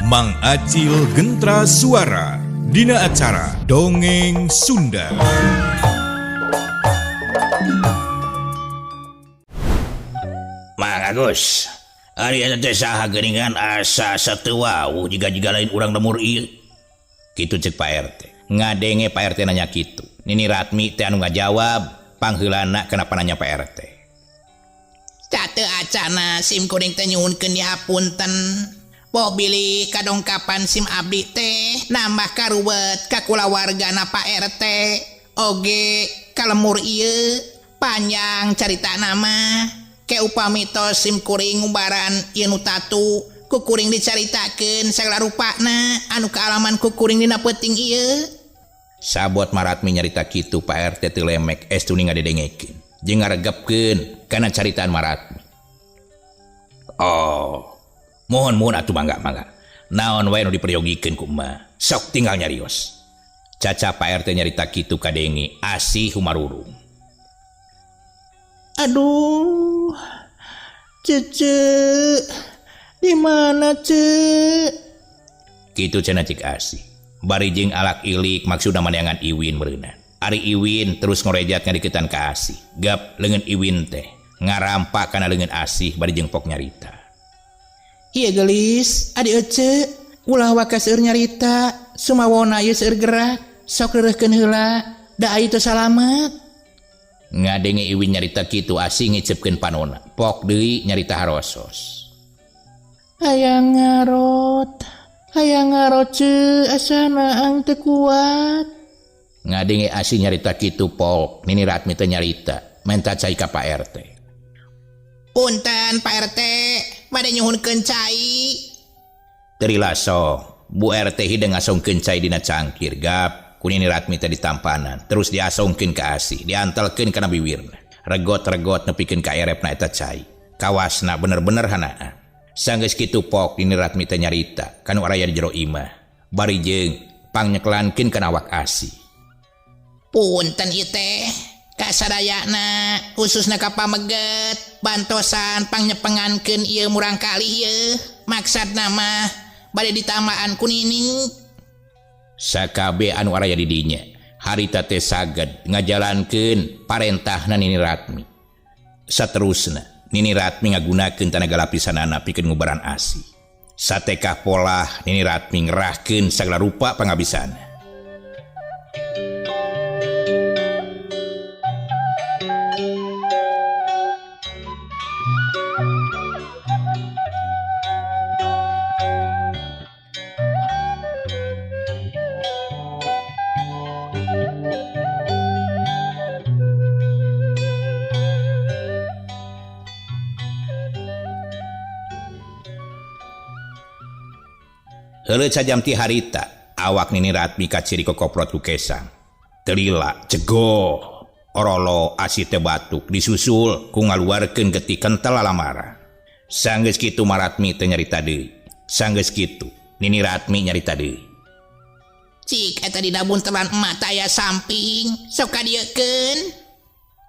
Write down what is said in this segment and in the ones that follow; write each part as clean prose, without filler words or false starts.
Mang Acil Gentra Suara dina acara Dongeng Sunda. Mang Agus, ari eta teh saha geuningan asa sateua jiga lain urang lemur ieu. Kitu cek Pak RT. Ngadenge Pak RT nanya kitu. Nini Ratmi teh anu ngajawab, pangheulana kenapa nanya Pak RT. Teu acana SIM kuring teh nyuhunkeun dihapunten. Poh bilih kadongkapan SIM abdi teh nambah karuwet ka kulawargana Pak RT. Oge ka lemur ieu panjang carita nama. Ke upami tos SIM kuring ngubaran ieu nu tatu ku kuring dicaritakeun sagala rupana anu kaalaman ku kuring dina peuting ieu. Sabot Maratmi nyarita kitu Pak RT teu lemek estu ngadedengekeun jeung ngaregepkeun kana caritaan Maratmi. Oh, mohon atuh mangga. Naon wae nu diperyogikeun ku emak, sok tinggal nyarios. Caca Pak RT nyarita kitu kadenge asih humarurung. Aduh, Cece, di mana Cece? Kitu cenah cik asih. Bari jeung alak ilik maksudna maneangan Iwin meureunna. Ari Iwin terus ngorejat ngadiketan ka Asih. Gap leungeun Iwin teh ngarampak kana leungeun Asih bari jeung pok nyarita. Iya gelis, adi Ece, ulah waka seueur nyarita, sumawona ieu seueur gerak, sok reureuhkeun heula, da aya teu salamet. Ngadenge Iwin nyarita kitu Asih ngicepkeun panonna. Pok deui nyarita harosos. Hayang ngarot ce asana ang teu kuat. Ngadenge Asih nyarita kitu Pok, Nini Ratmi teh nyarita, menta cai ka Pak RT. Punten Pak RT, bade nyuhunkeun cai. Terilaso, Bu RT hideung ngasongkeun cai dina cangkir gap, ku Nini Ratmi teh ditampanan, terus diasongkeun ka Asih, diantelkeun kana bibirna. Regot-regot nepikeun ka erepna eta cai. Kawasna bener-bener hanaan. Sanggeus kitu Pok, Nini Ratmi teh nyarita, kanu araya di jero imah. Bari jeung pangnyekelankeun kana awak Asih. Punten ieu teh, kasadayana khususna ka pameget bantosan pangnyepengankeun ieu murang kalih ieu. Maksudna mah bade ditamaan ku Nining. Sakabe anu araya di dinya, harita teh saged ngajalankeun parentahna Nini Ratmi. Saterusna, Nini Ratmi ngagunakeun tanaga lapisanana pikeun ngubaran Asih. Satekah pola Nini Ratmi ngerahkeun sagala rupa pangabisana. Heuleuh sajam ti harita, awak Nini Ratmi kaciri kokoprot ku kesang. Telila, cegoh, orolo, Asih teh batuk, disusul ku ngaluarkeun getih kentel alamara. Sanggeus kitu Maratmi teh nyarita deui. Sanggeus kitu, Nini Ratmi nyarita deui. Cik eta dina buntelan emak teh aya samping, sok kadiekeun.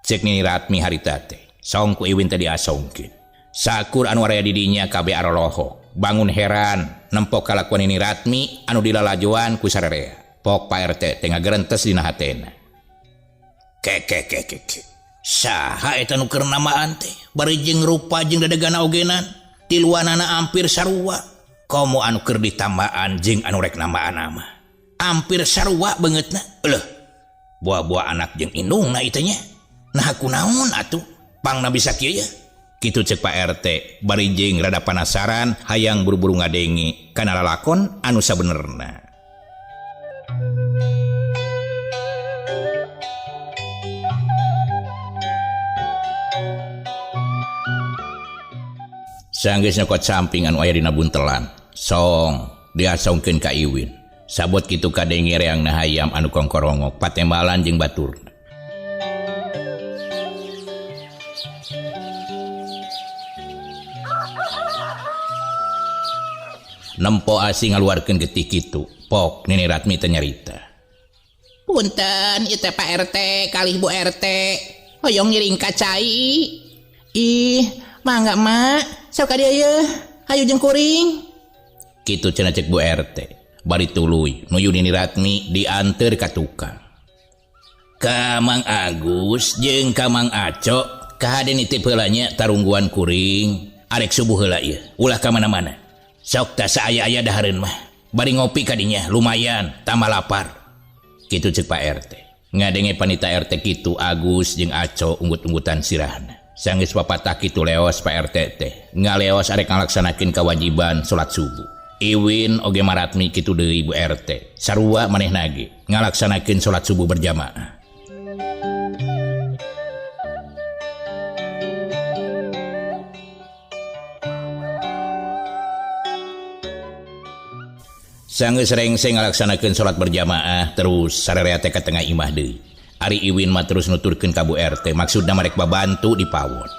Cek Nini Ratmi harita teh, song ku Iwin teh diasongkeun. Sakur anu araya di dinya kabeh arolohok. Bangun heran nempok kalakuan Nini Ratmi anu dilalajoan ku sararea. Pok Pak RT teh ngagerentes dina hatena. Ke. Saha eta nu keur namaan teh? Bari jeung rupa jeung dadegana ogenan, tiluanana hampir sarua. Komo anu keur ditambaan jeung anu rek namaan mah. Hampir sarua beungeutna. Eueuh. Buah-buah anak jeung indungna ieu teh nya. Nah kunaon atuh? Pangna bisa kieu ya? Kitu cek Pak RT, bari jeung rada panasaran hayang buru-buru ngadenge kana lalakon anu sabenerna. Sanggeus nyokot samping anu aya dina buntelan, song diasongkeun ka Iwin. Sabot kitu kadenge reangna hayam anu kongkorongok patembalan jeung baturna. Nempo Asih ngaluarkeun getih kitu, Pok Nini Ratmi teh nyarita. Punten, ieu teh Pak RT kalih Bu RT, hoyong ngiring ka cai. Ih, mangga mak, sok ka dieu, hayu jeung kuring. Kitu cenah cek Bu RT. Bari tuluy nuju Nini Ratmi dianter ka tukang. Ka Mang Agus jeung ka Mang Aco kahaden teh heulanya tarungguan kuring. Arek subuh heula ieu. Ulah ka mana-mana. Sok tah saaya-aya dahareun mah. Bari ngopi ka dinya lumayan tambah lapar. Kitu cek Pak RT. Ngadenge panita RT kitu Agus jeung Aco unggut-unggutan sirahna. Sanggeus papatah kitu leos Pak RT teh. Ngaleos arek ngalaksanakeun kewajiban salat subuh. Iwin oge Maratmi kitu deui Bu RT. Sarua manehna ge ngalaksanakeun salat subuh berjamaah. Sanggeus rengseng ngalaksanakeun salat berjamaah terus sarerea teh ka tengah imah deui. Ari Iwin mah terus nuturkeun ka Bu RT maksudna marek babantu di pawon.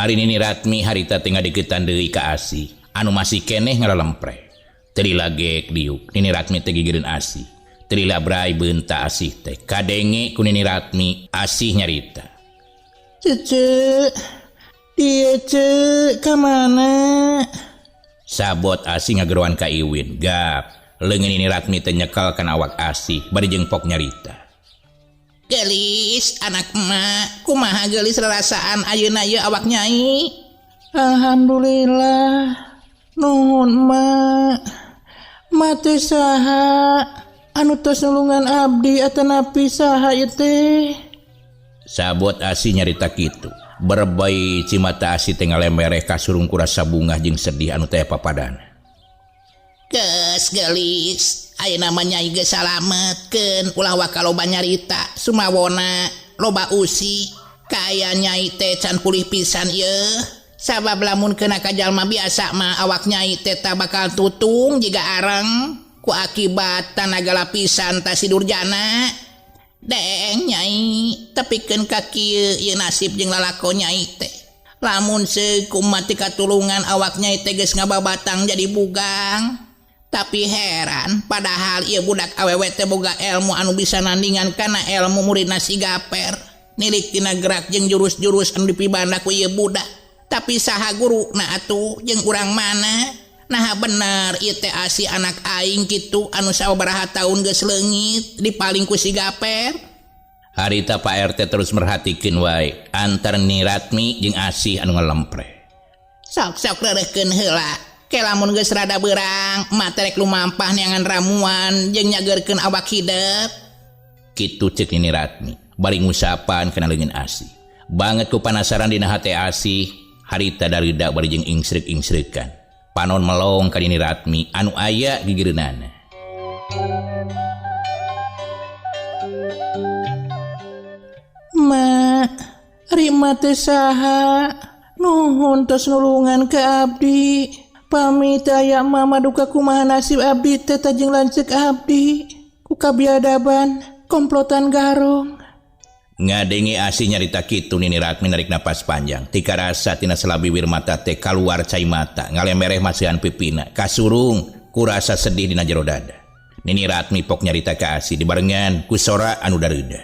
Ari Nini Ratmi harita teh ngadeukeutan deui ka Asih anu masih keneh ngarelempre. Teu lagek diuk Nini Ratmi teh gigireun Asih. Teu labrai beunta Asih teh kadenge ku Nini Ratmi. Asih nyarita. Cece, dia ka mana? Sabot Asih ngageruan ka Iwin. Gap, leungeun Nini Ratmi teh nyekelkan awak Asih bari jeung pok nyarita. Gelis, anak emak, kumaha gelis rarasaan ayeuna ieu awak Nyai? Alhamdulillah, nuhun mak. Mate saha anu tos nulungan abdi atanapi saha ieu teh? Sabot Asih nyarita kitu. Berbay cimata Asih teh ngalemereh ka surung kurasa bungah jeung sedih anu teh papadana. Geus gelis, ayeuna mah Nyai geus salametkeun ulah waka loba nyarita sumawona loba usi. Kaya Nyai teh can pulih pisan ieu. Sabab lamun kena ka jalma biasa mah awak Nyai teh tak bakal tutung jiga areng ku akibat tanaga lapisan ta si durjana. Deng Nyai, tepikeun ka kieu ieu nasib jeung lalakon Nyai teh. Lamun seuk mati katulungan awak Nyai teh geus ngababatang jadi bugang. Tapi heran, padahal ieu budak awewe teh boga ilmu anu bisa nandingan kana ilmu muridna si Gaper. Nilik tina gerak jeung jurus-jurus anu dipibanda ku ieu budak. Tapi saha guruna atuh jeung urang mana? Nah bener ieu teh Asih anak aing kitu anu sabaraha taun geus leungit dipaling ku si Gaper. Harita Pak RT terus merhatikeun wae antar Nini Ratmi jeung Asih anu ngalempre. Sok-sok reureuhkeun heula. Ke lamun geus rada beurang, mah terek lumampah neangan ramuan jeung nyageurkeun awak hidep. Kitu ceuk Nini Ratmi. Bari ngusapan kana leungeun Asih. Banget ku panasaran dina hate Asih. Harita dareuda bari jeung ingsreuk-ingsreukan. Panon melong ka Nini Ratmi anu aya gigireunana. Mak, rima teh saha? Nuhun tos nulungan ka abdi. Pamit aya mama duka kumaha nasib abdi teh tajeng lanceuk abdi. Ku kabiadaban komplotan garong. Ngadenge Asih nyarita kitu Nini Ratmi narik napas panjang. Tika rasa tina selabiwir mata teh kaluar cai mata. Ngalemereh masihan pipina. Kasurung kurasa sedih dina jero dada. Nini Ratmi pok nyarita ka Asih dibarengan ku sora anu dareuda.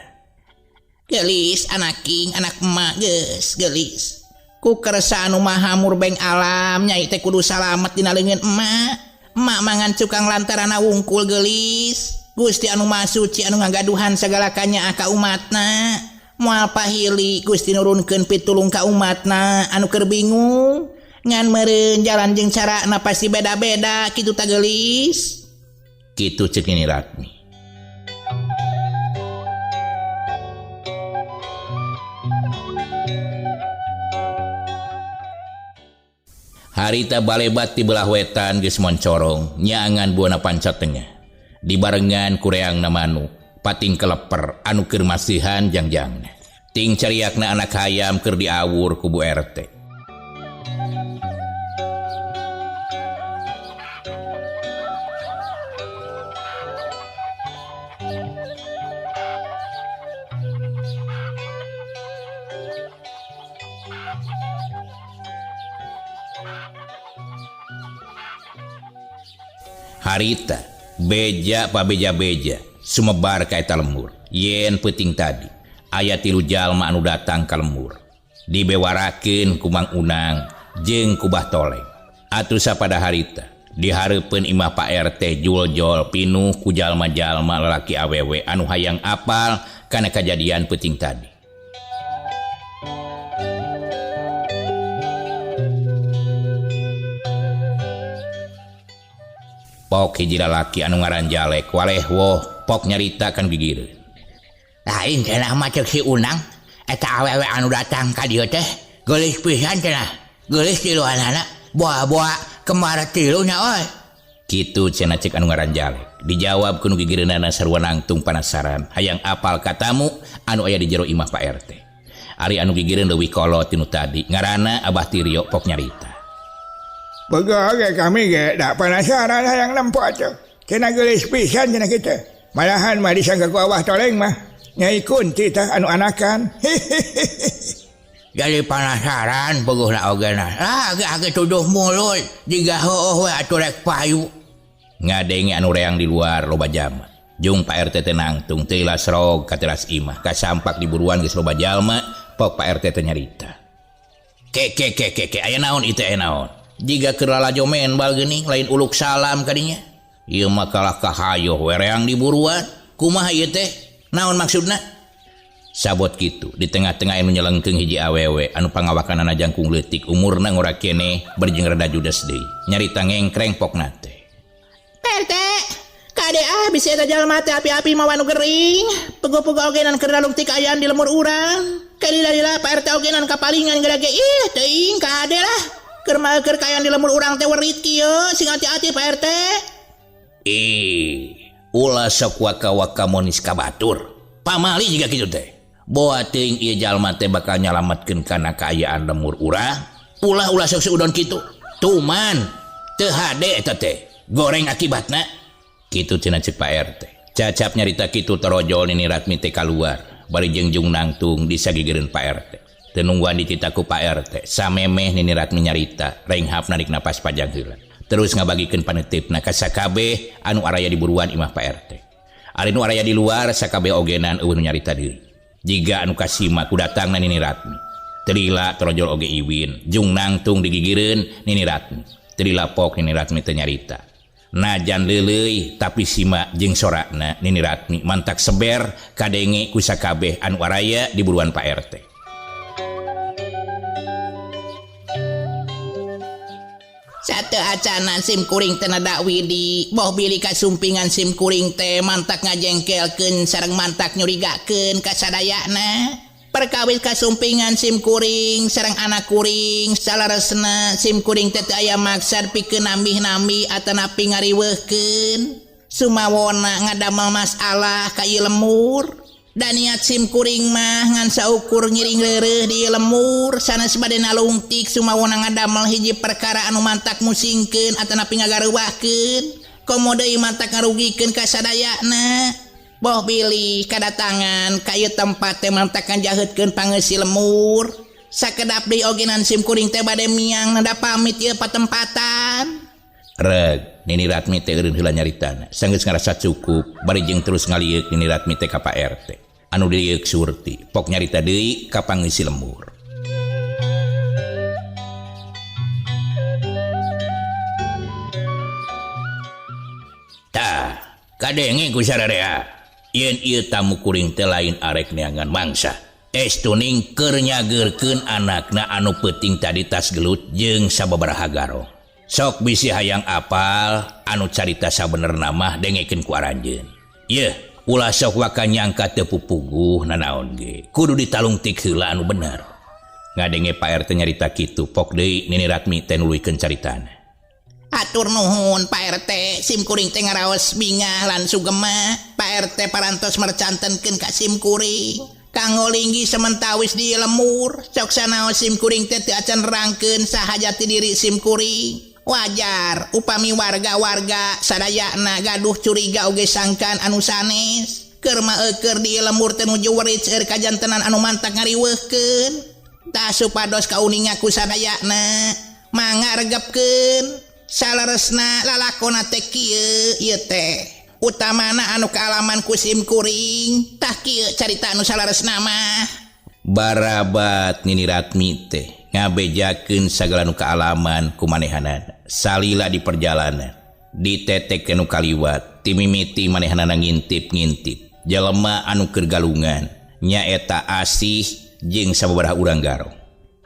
Gelis anak king anak emak geus gelis. Ku kersa anu maha murbeng alam Nyai teh kudu salamet dina leungeun emak. Emak mangan cukang lantaran wungkul gelis. Gusti anu maha suci anu ngagaduhan sagala kanyaah ka umatna. Moal pahili Gusti nurunkeun pitulung ka umatna anu keur bingung. Ngan meureun jalan jeung carana pasti beda-beda kitu tah gelis. Kitu ceuk Nini Ratmi. Harita balebat ti belah wetan geus moncorong nyaangan buana panca tengah. Dibarengan kureang namanu pating keleper anu keur masihan jangjangna. Ting cariakna anak hayam keur diawur ku Bu RT. Harita beja pa beja-beja sumebar ka eta lembur. Yen peuting tadi aya 3 jalma anu datang ka lembur. Dibewarakeun ku Mang Unang jeung ku Bah Toleng. Atuh sapada harita Dihareupeun imah Pak RT jul-jol pinuh ku jalma-jalma lalaki awewe anu hayang apal kana kajadian peuting tadi. Pok hiji lalaki anu ngaran Jalek waleh woh pok nyarita kan gigireun. Lain cenah mah ceuk si Unang, eta awewe anu datang ka dieu teh geulis pisan cenah. Geulis tiluanana, boa-boa kemara tilunya oi. Kitu cenah ceuk anu ngaran Jalek. Dijawab ku nu gigireunana sarua nangtung panasaran hayang apal katamu anu aya di jero imah Pak RT. Ari anu gigireun leuwih kolot tinu tadi ngaranna Abah Tirio pok nyarita. Pegawai kami ge dak penasaran hayang lempok tuh. Cenah geulis pisan cenah kitu. Malahan mah disangka ku Abah Toleng mah Nyai Kunti tah anu anakan. Jadi penasaran beugeuhna ogena. Age tuduh mulut jiga heueuh we atuh rek payu. Ngadenge anu reang di luar loba jalma. Jung Pak RT teh nangtung teu lasrog ka teras imah. Kasampak diburuan geus loba jalma, pok Pak RT teh nyarita. Ke aya naon ieu teh aya naon? Jiga keur lalajo menbal geuning lain uluk salam ka dinya. Ieu mah kalah kahayo we reang diburuan. Kumaha ieu teh? Naon maksudna? Sabot kitu di tengah-tengah anu nyelengkeung hiji awewe anu pangawakanana jangkung leutik umurna ngora keneh berjing rada judes deui. Nyarita ngengkreng pokna teh. RT, kade bisa eta jalma teh api-api mawanu gering. Pego-pego ogenan keur dalung ti kaayaan di lemur urang. Kalila-lila Pak RT ogenan kapalingan gerage teuing kade lah. Keur keur kaayaan di lemur urang teh werit kieu, sing hati-hati Pak RT. Ulah sok waka-waka monis kabatur. Pamali jiga kitu teh. Boa teuing ieu jalma teh bakal nyalametkeun kana kaayaan lemur urang. Ulah sok seudon kitu. Tuman teu hade eta teh. Goreng akibatna. Kitu cenah ceuk Pak RT. Cacap nyarita kitu torojol Nini Ratmi teh kaluar. Bari jengjung nangtung disagigireun Pak RT. Teu nungguan dititaku Pak RT. Samemeh Nini Ratmi nyarita, renghap narik napas panjang heula. Terus ngabagikeun panetipna ka sakabeh anu araya di buruan imah Pak RT. Ari nu araya di luar sakabeh ogenan eueuh nu nyarita deui. Jiga anu kasima ku datangna Nini Ratmi. Terila torojol oge Iwin, jung nangtung digigireun Nini Ratmi. Terila pok Nini Ratmi teh nyarita. Najan leuleuy tapi sima jeung sorakna Nini Ratmi mantak seber kadenge ku sakabeh anu araya di buruan Pak RT. Sate acana sim kuring teh nada widi boh bili kasumpingan sim kuring teh mantak ngajengkelkeun sareng mantak nyurigakeun ka sadayana. Perkawis kasumpingan sim kuring sareng anak kuring salaresna sim kuring teh aya maksad pikeun nambih-nambih atanapi ngariweuhkeun sumawona ngadamel masalah ka ieu lemur. Dan niat sim kuring mah ngan saukur ngiring leureuh di lemur sanes bade nalungtik sumawona ngadamel hiji perkara anu mantak musingkeun atanapi ngagareuwahkeun komo deui mantak ngarugikeun ka sadayana. Boh bilih kadatangan ka ieu tempat teh mantak ngajaheutkeun pangeussi lemur. Sakedap deui ogenan sim kuring teh bade miang nada pamit ieu patempatan. Reg, Nini Ratmi teh eureun heula nyaritana. Sanggeus ngarasa cukup, bari jeung terus ngalieuk Nini Ratmi teh ka Pak RT. Anu dieuk surti, pok nyarita deui ka pangeussi lemur. Tah, kadenge ku sararea. Yen ieu tamu kuring teh lain arek neangan mangsa. Estuning keur nyageurkeun anakna anu peuting tadi tas gelut jeung sababaraha garong. Sok bisi hayang apal anu carita sabenerna mah dengekeun ku aranjeun. Yeuh, ulah sok waka nyangka teu pupuguh nanaon ge. Kudu ditalungtik heula anu bener. Ngadenge Pak RT nyarita kitu, pok deui Nini Ratmi teh nuluykeun caritana. Atur nuhun Pak RT, sim kuring teh ngaraos bingah lan sugema. Pak RT parantos mercantenkeun ka sim kuring. Kanggo linggi sementawis di lemur, sok sanaos sim kuring teh teu acan nerangkeun saha jati diri sim kuring. Wajar upami warga-warga sadayana gaduh curiga oge sangkan anu sanes. Keur maeukeur di lemur teh nuju werit seueur kajantenan anu mantak ngariweuhkeun. Tah supados kauninga ku sadayana mangga regepkeun salaresna lalakonna teh kieu ieu teh. Utamana anu kaalaman ku sim kuring. Tah kieu carita anu salaresna mah. Barabat Nini Ratmi teh ngabejakeun sagala nu kaalaman ku manehanana. salila di perjalanan ditetek kenu kaliwat timimiti manehna ngintip-ngintip jelema anu keur galungan nyaeta Asih jeung sababaraha urang garong.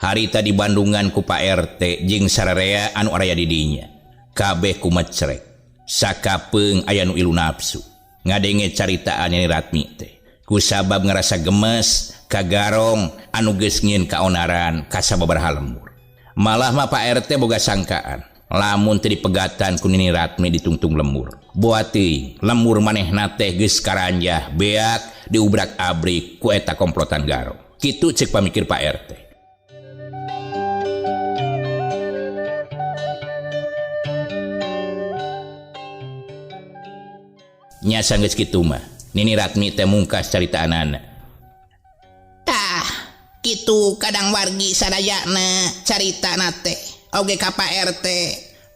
Harita di Bandungan ku Pak RT jeung sararea anu aya di dinya kabeh kumecrek sakapeung aya nu ilu nafsu ngadenge caritaan Nyai Ratmi teh kusabab ngerasa gemes ka garong anu geus ngieun kaonaran ka sababaraha lembur. Malah mah Pak RT boga sangkaan lamun teu dipegatan ku Nini Ratmi ditungtung lembur. Boa teuing lembur manehna teh geus karanjah beak diubrak-abrik ku eta komplotan garong. Kitu ceuk pamikir Pak RT. Nya sanggeus kitu mah Nini Ratmi teh mungkas caritaanana. Tah, kitu kadang wargi sadayana caritana teh oge ka Pak RT.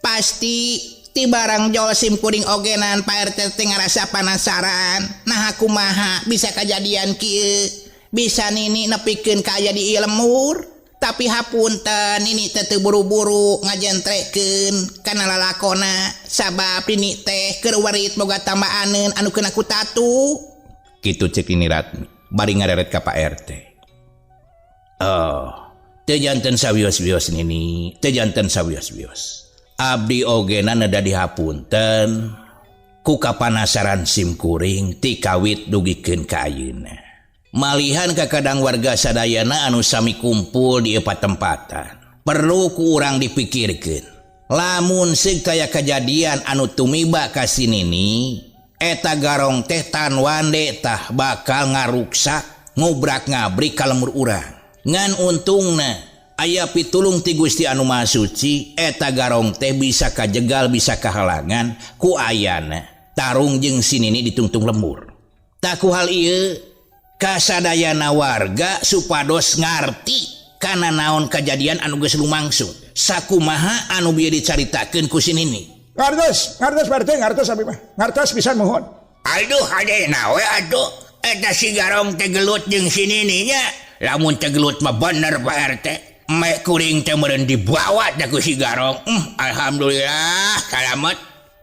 Pasti ti barang jol sim kuring ogenan Pak RT teh ngarasa penasaran. Nah kumaha bisa kejadian kieu? Bisa Nini nepikeun ka aya di ieu lembur? Tapi hapunten Nini teh teu buru-buru ngajentrekeun kana lalakona sabab Nini teh keur werit boga tambaaneun anu keuna ku tatu. Kitu ceuk Nini Ratmi bari ngareret ka Pak RT. Oh, teu janten sawios-wios Nini, teu janten sawios-wios. Abdi ogena neda dihapunten ku kapanasaran sim kuring ti kawit dugikeun ka ayeuna. Malihan ka kadang warga sadayana anu sami kumpul di epat tempatan. Perlu ku urang dipikirkeun. Lamun seuk taya kejadian anu tumiba ka si Nini, eta garong teh tan wande tah bakal ngaruksak ngobrak-ngabrik ka lemur urang. Ngan untungna aya pitulung ti Gusti Anu Maha Suci eta garong teh bisa kajegal bisa kahalangan ku ayana tarung jeung si Nini ditungtung lembur. Tak ku hal ieu kasadayana warga supados ngarti kana naon kejadian anu geus lumangsung sakumaha anu bieu dicaritakeun ku si Nini. Ngartos Pak RT, ngartos abi mah. Ngartos pisan mohon. Aduh hadena we atuh eta si garong teh gelut jeung si Nini nya. Lamun teh gelut mah bener Pak RT. Meh kuring teh meureun dibawa teh ku si garong. Alhamdulillah salamet.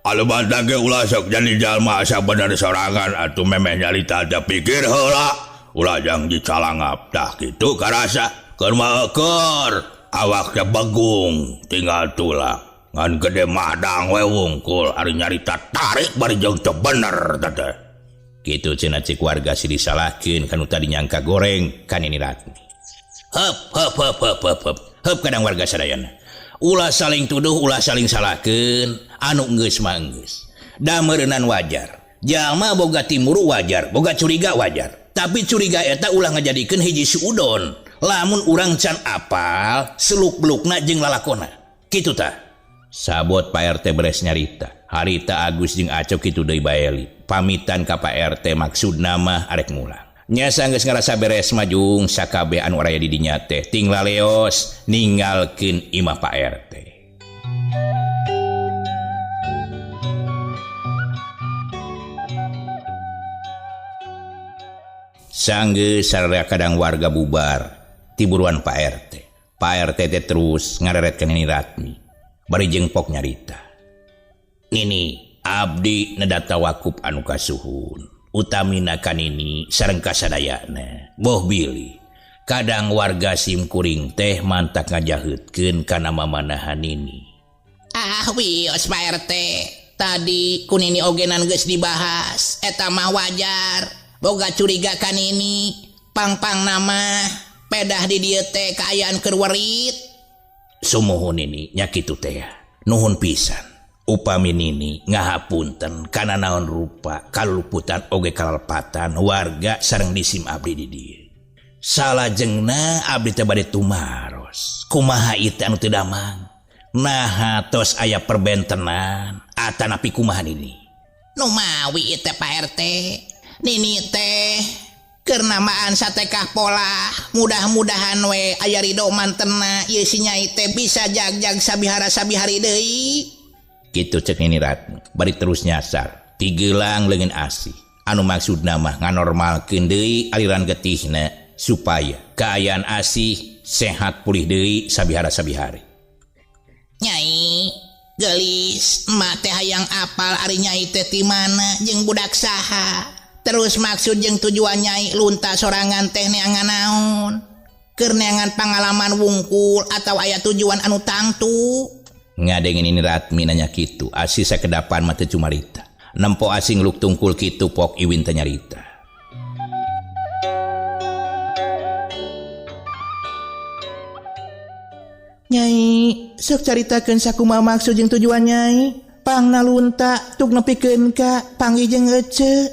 Alebantang ge ulah sok jadi jalma asa bener sorangan atuh memeh nyarita teh pikir heula ulah jang dicalangap tah kitu karasa keur mah ekeur awak teh begung tinggal tulang ngan gede madang we wungkul ari nyarita tarik bari jeung teu bener teh. Kitu cenah cik warga si disalahkeun kanu tadi nyangka goreng ka Nini Ratmi. Heup kadang warga sadayana. Ulah saling tuduh, ulah saling salahkeun, anu geus mah geus. Da meureunan wajar. Jalma boga timuru wajar, boga curiga wajar. Tapi curiga eta ulah ngajadikeun hiji suudon. Lamun urang can apal seluk-belukna jeung lalakona. Kitu tah. Sabot Pak RT beres nyarita. Harita Agus jeung Acok kitu deui bae pamitan ka Pak RT maksudna mah arek mulang. Nya sanggeus ngarasa beres majung sakabeh anu aya di dinya teh ting laleos ninggalkeun imah Pak RT. Sanggeus sararea kadang warga bubar tiburuan Pak RT. Pak RT teh terus ngareret ka Nini Ratmi. Bari jengpok nyarita. Nini, abdi nedata wakup anu kasuhun. Utamina kan ini sareng kasadayana boh bilih kadang warga sim kuring teh mantak ngajaheutkeun kana mamanahan Nini. Wios Pak RT tadi ku Nini ogenan geus dibahas eta mah wajar boga curiga ka Nini pang-pang nama pedah di dieu teh kaayaan keur werit. Sumuhun Nini nya kitu teh nuhun pisan. Upami Nini ngahapunten kana naon rupa kaluluputan oge kalalpatan warga sareng disim abdi di dieu. Salajengna abdi teh bade tumaros. Kumaha ieu anu teu damang? Naha tos aya perbentenan atanapi kumaha Nini? Nu mawi teh Pak RT. Nini teh keur namaan satekah pola. Mudah-mudahan we aya ridho mantenna ieu si Nyai teh bisa jagjag sabihara-sabihari deui. Kitu cek Nini Ratmi bari terus nyasar tigelang leungeun Asih anu maksudna mah nganormalkeun deui aliran getihna supaya kaayaan Asih sehat pulih deui sabihara-sabihari. Nyai Gelis emak teh hayang apal ari Nyai teh ti mana jeung budak saha. Terus maksud jeung tujuan Nyai lunta sorangan teh neangan naon? Keur neangan pangalaman wungkul atau aya tujuan anu tangtu? Ngadengin ini Ratmi nanya kitu, Asih sakedapan mah teu cumarita. Nempo Asih ngeluk tungkul kitu pok Iwin teh nyarita. Nyai, sok caritakeun sakumaha maksud jeung tujuan Nyai. Pangna lunta tuk nepikeun ka panggih jeung ece.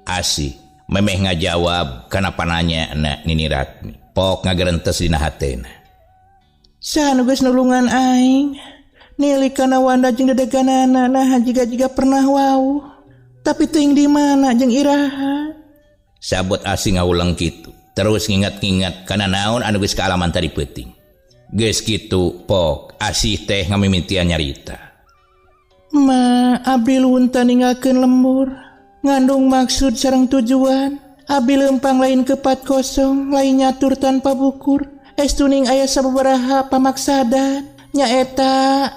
Asih memeh ngajawab kana pananya na Nini Ratmi. Pok ngagerentes dina hatena. Saha nu geus nulungan aing? Nilik kana Wanda jeung dedeganana nah jiga pernah wau. Tapi teuing di mana jeung iraha? Sabot Asih ngaulang kitu. Terus ngingat-ngingat kana naon anu geus kaalaman tadi peuting. Geus kitu pok Asih teh ngamimitian nyarita. Ma, abdi lunta ninggalkeun lembur. Ngandung maksud sareng tujuan. Abdi leumpang lain kepat kosong, lain nyatur tanpa bukur. Estuning aya sababaraha pamaksadan. Nyaeta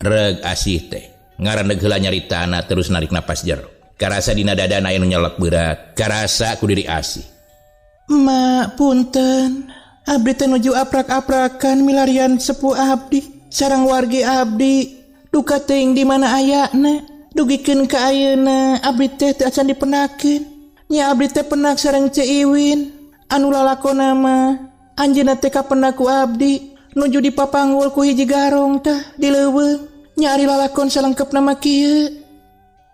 Reg Asih teh ngaraneg heula nyaritana terus narik napas jero. Karasa dina dadana aya nu nyolok berat. Karasa ku diri Asih. Ma, punten. Abdi teh nuju aprak-aprakan milarian sepuh abdi sareng wargi abdi. Duka teuing di mana ayana. Dugikeun ka ayeuna abdi teh teu acan dipenakeun. Nya abdi teh penak sareng Ceu Iwin. Anu lalakonna mah anjeunna teh kapenak ku abdi. Nuju dipapanggul ku hiji garong tah di leuweung. Nya ari lalakon salengkepna mah kieu.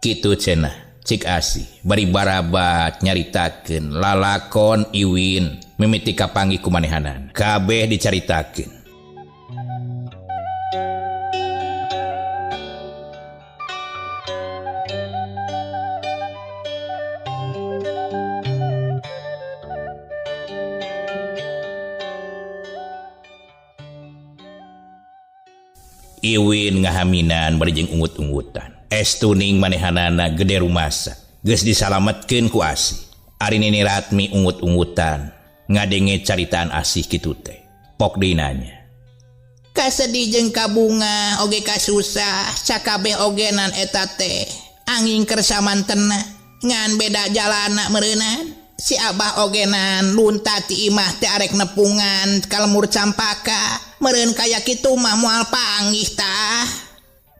Kitu cenah cik Asih bari barabat nyaritakeun lalakon Iwin mimiti kapanggih ku manehanan. Kabeh dicaritakeun. Iwin ngahaminan bari jeung ungut-ungutan. Estuning manehanana gede rumasa. Geus disalametkeun ku Asih. Ari Nini Ratmi ungut-ungutan ngadenge caritaan Asih kitu teh. Pok deui nanya. Kasedih jeung kabunga oge kasusah sakabeh ogenan eta teh. Anging keur samantena ngan beda jalana meureunan. Si Abah ogenan lunta ti imah teh arek nepungan ka lemur Campaka. Meureun kaya kitu mah moal panggih tah.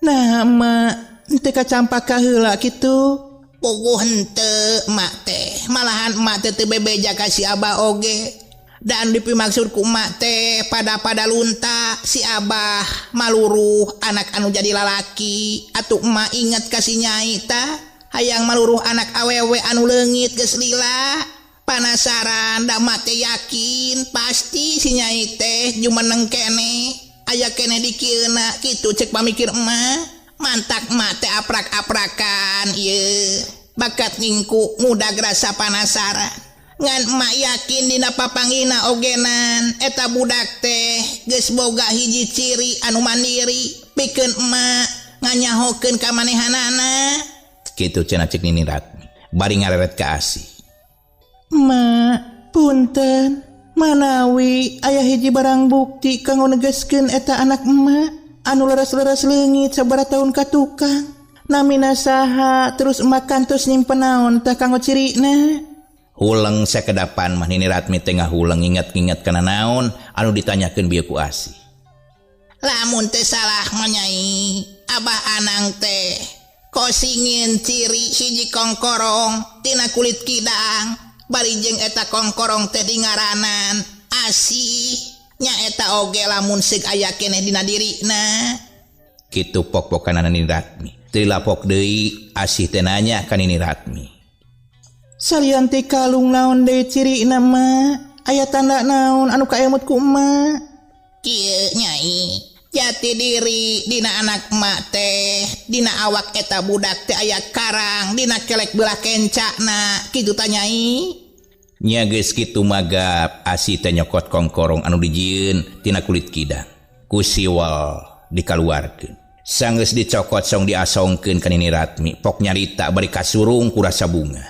Nah, ma, teu ka Campaka heula kitu. Puguh henteu emak teh. Malahan emak teh teu bebeja ka si Abah oge. Dan dipimaksud ku emak teh pada lunta si Abah maluruh anak anu jadi lalaki. Atuh emak inget ka si Nyai tah. Hayang maluruh anak awewe anu leungit geus lila. Panasaran da emak teh yakin pasti si Nyai teh jumeneng keneh. Aya keneh di kieuna kitu cek pamikir emak. Mantak emak teh aprak-aprakan ieu. Bakat ngingku ngudag rasa panasaran. Ngan emak yakin dina papanggihna ogenan eta budak teh geus boga hiji ciri anu mandiri. Pikeun emak nganyahokeun ka manehanana. Kitu cenah cek Nini Ratmi. Bari ngareret ka Asih. Ma, punten. Manawi aya hiji barang bukti kanggo negaskeun eta anak emak anu leres-leres leungit sabaraha taun ka tukang. Namina saha terus emak kantos nyimpen naon tah kanggo cirina. Huleng sakedapan mah Nini Ratmi teh ngahuleng inget-inget kana naon anu ditanyakeun bieu ku Asih. Lamun teh salah mah Nyai, Abah Anang teh kosingin ciri hiji kongkorong tina kulit kidang. Bari jeung eta kongkorong teh dingaranan Asih. Nya eta oge lamun seug aya keneh dina dirina. Kitu pok-pokanana Nini Ratmi. Teu lapok deui Asih teh nanya ka Nini Ratmi. Salian teh kalung naon deui cirina mah? Aya tanda naon anu kaemut ku emak? Kieu Nyai, jati diri dina anak emak teh dina awak eta budak teh aya karang dina kelek belah kencana kitu tah Nyai. Nya geus kitu magap Asih teh nyokot kongkorong anu dijieun tina kulit kidang. Ku siwal dikaluarkeun. Sanggeus dicokot song diasongkeun ka Nini Ratmi. Pok nyarita bari kasurung ku rasa bunga.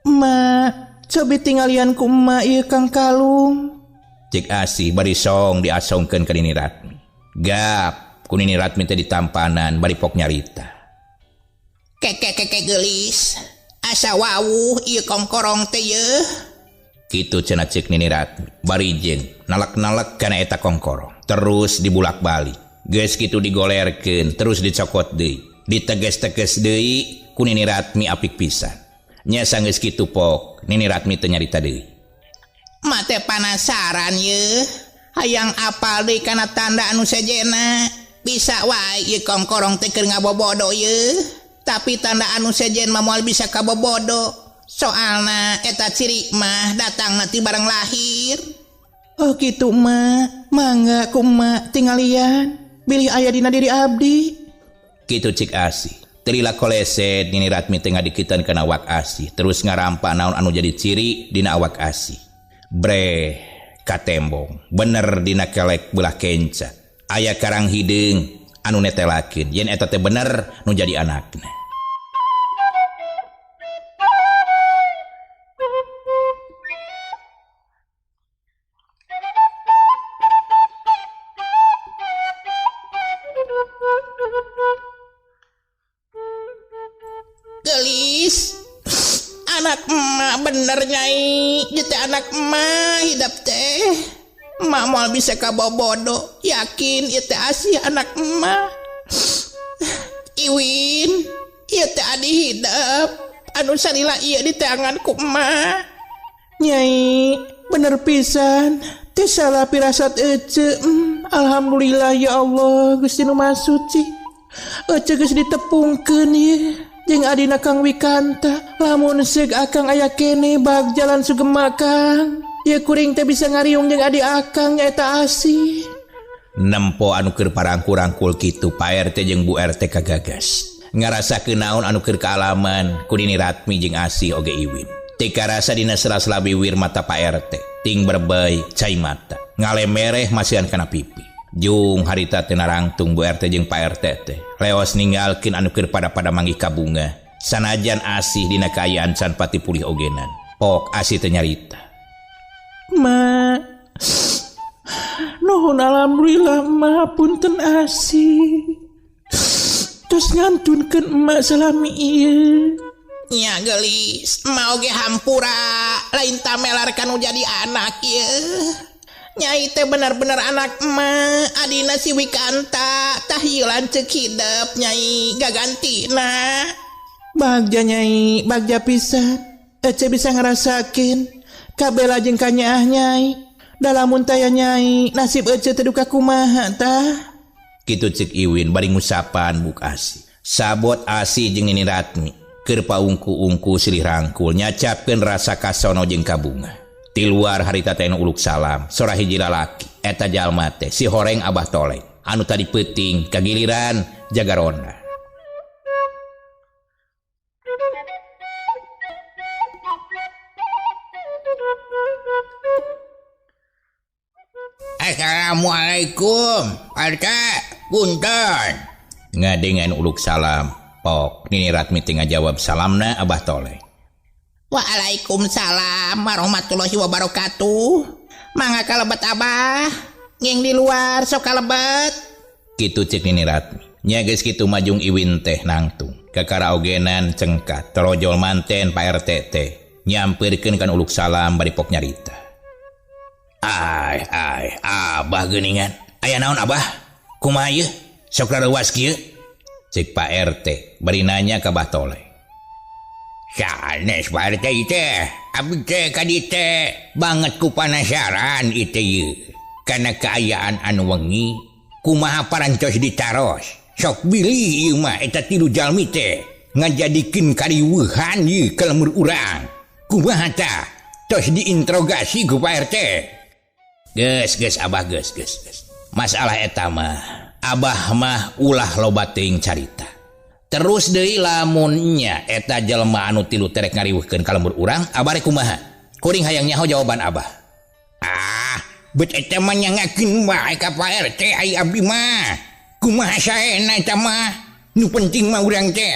Ma, cobi tinggalian ku emak ieu Kang Kalung. Cik Asih bari song diasongkeun ka Nini Ratmi. Gap kunini Ratmi teh ditampanan bari pok nyarita. Keke gelis. Asa wawuh ieu kongkorong teh yeuh. Kitu cenah ceuk Nini Ratmi. Bari jeung nalek-nalek kana eta kongkorong. Terus dibulak-balik. Geus kitu digolerkeun, terus dicokot deui. Diteges-teges deui ku Nini Ratmi apik pisan. Nya sanggeus kitu pok, Nini Ratmi teh nyarita deui. Mate penasaran yeuh. Hayang apal deui kana tanda anu sejena. Bisa wae ieu kongkorong teh keur ngabobodo yeuh. Tapi tanda anu sejen mah moal bisa kabobodo. Soalna eta ciri mah datang nanti bareng lahir. Oh gitu emak. Mangga ku emak tinggalian. Bilih aya dina diri abdi. Kitu cik Asih. Terila koleset Nini Ratmi teh ngadikiteun kana awak Asih. Terus ngarampa naon anu jadi ciri dina awak Asih. Bre katembong. Bener dina kelek belah kenca. Aya karang hideung anu netelakeun yen eta teh bener nu jadi anakna. Gelis. Anak emak bener nyai. Ieu teh anak emak hidup teh. Emak moal bisa kabobodo. Yakin ieu teh Asih anak emak. Iwin, ieu teh adi hidup. Anu salila ieu di tangan ku emak. Nyai, bener pisan. Teu salah pirasat ece. Alhamdulillah ya Allah, Gusti Nu Maha Suci. Ece geus ditepungkeun ye. Jeung adina Kang Wikanta, lamun seug akang aya kene bag jalan sugema Kang. Ya kuring teh bisa ngariung jeung adi akang nyaeta Asih. Nempo anu keur parangkul-rangkul kitu Pak RT jeung Bu RT kagagas. Ngarasakeun naon anu keur kaalaman ku Nini Ratmi jeung Asih oge Iwin. Tika rasa dina sela-sela biwir mata Pak RT, ting berbay cai mata. Ngalemereh masihan kana pipi. Jung harita teh narangtung Bu RT jeung Pak RT teh. Leos ninggalkeun anu keur pada manggih ka bunga. Sanajan Asih dina kaayaan can pati pulih ogenan. Pok Asih teh nyarita. Ma, nuhun alhamdulillah ma punten Asih. Terus ngantunkeun emak salami ieu. Nya gelis, emak oge hampura. Lain tamelar kanu jadi anak yeuh. Nyai teh bener-bener anak emak. Adina si Wikanta tahyilan ceuk hidup nyai gagantina. Bagja nyai, bagja pisan. Ece bisa ngerasakeun kabela jeung kanyaah nyai. Dalamun taya nyai, nasib ece teh duka kumaha tah. Kitu ceuk Iwin bari ngusapan Buk Asih. Sabot Asih jeung Nini Ratmi keur paungku-ungku silih rangkul nyacapkeun rasa kasono jeung kabunga. Di luar harita teh uluk salam, sora hiji lalaki, eta jalma teh si Horeng Abah Toleng, anu tadi peuting kagiliran jaga ronda. Assalamualaikum, RT, punten. Ngadengan uluk salam, pok Nini Ratmi teh ngajawab salamna Abah Toleng. Waalaikumsalam warahmatullahi wabarakatuh. Mangga kalebet Abah. Nging di luar sok kalebet. Kitu cek Nini Ratmi. Nya geus kitu majung Iwin teh nangtung. Kakaraogenan cengkat terojol manten Pak RT teh. Nyampeurkeun kan uluk salam bari pok nyarita. Ai, Abah geuningan. Aya naon Abah? Kumaha ieu? Sok rareuwas kieu? Cek Pak RT bari nanya ka Abah Toleng. Sanes Pak RT teh, abdi teh ka dieu teh banget ku panasaran ieu ye. Kana kaayaan anu wengi, kumaha parancos ditaros. Sok bilih ieu mah eta tilu jalmi teh ngajadikeun kariweuhan ieu ka lemur urang. Kumaha tah? Tos diinterogasi ku Pak RT. Geus Abah geus. Masalah eta mah Abah mah ulah loba teuing carita. Terus deui lamunnya eta jelema anu tilu terek ngariweuhkeun ka lembur urang, Abah rek kumaha? Kuring hayang nyaho jawaban Abah. Bet eta mah nyangakeun wae ka Pak RT ai abdi mah. Kumaha saena eta mah? Nu penting mah urang teh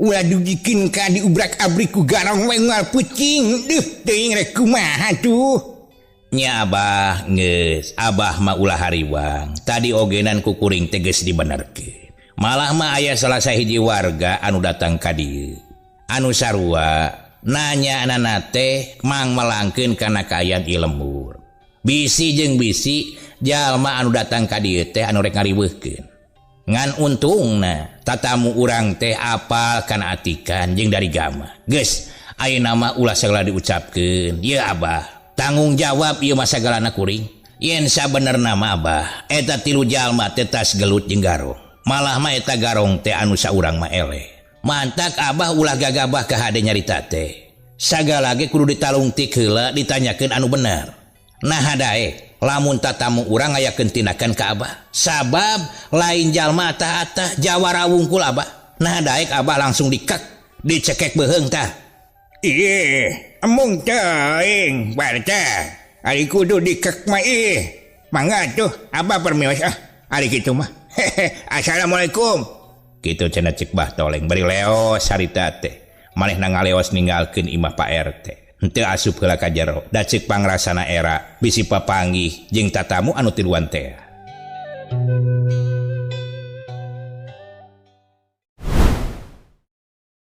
ulah dugikeun ka diubrak-abrik ku garong we ngoal pucing. Duh teuing rek kumaha tuh. Nya Abah geus, Abah mah ulah hariwang. Tadi ogenan kukuring teges dibenerkeun. Malah mah aya salah sahiji warga anu datang ka dieu. Anu sarua nanya anana teh mang melangkeun kana kaayaan ieu lembur. Bisi jeung bisi jalma anu datang ka dieu teh anu rek ngariweuhkeun. Ngan untungna tatamu urang teh apal kana atikan jeung dari gama. Geus, ayeuna mah ulah sagala diucapkeun. Ieu Abah tanggung jawab ieu mah sagalana kuring. Yen sabenerna mah Abah eta tilu jalma teh tas gelut jeung garong. Malah mah eta garong teh anu saurang mah eleh. Mantak Abah ulah gagabah ka hade nyarita teh. Sagala ge kudu ditalungtik heula ditanyakeun anu bener. Nah hadae lamun tatamu urang ngayakeun tindakan ka Abah. Sabab lain jalma tah jawara wungkul Abah. Nah hadae Abah langsung dikek, dicekek beheung tah. Iye, emung teuing, barca. Ari kudu dikek mah ieu. Mangga tuh, Abah permios ari kitu mah. Assalamualaikum. Kitu cenah cik Bah Toleng bari leos harita teh. Manehna ngaleos ninggalkeun imah Pak RT. Henteu asup heula ka jero. Da cik pangrasana era bisi papanggih jeung tatamu anu tiluan teh.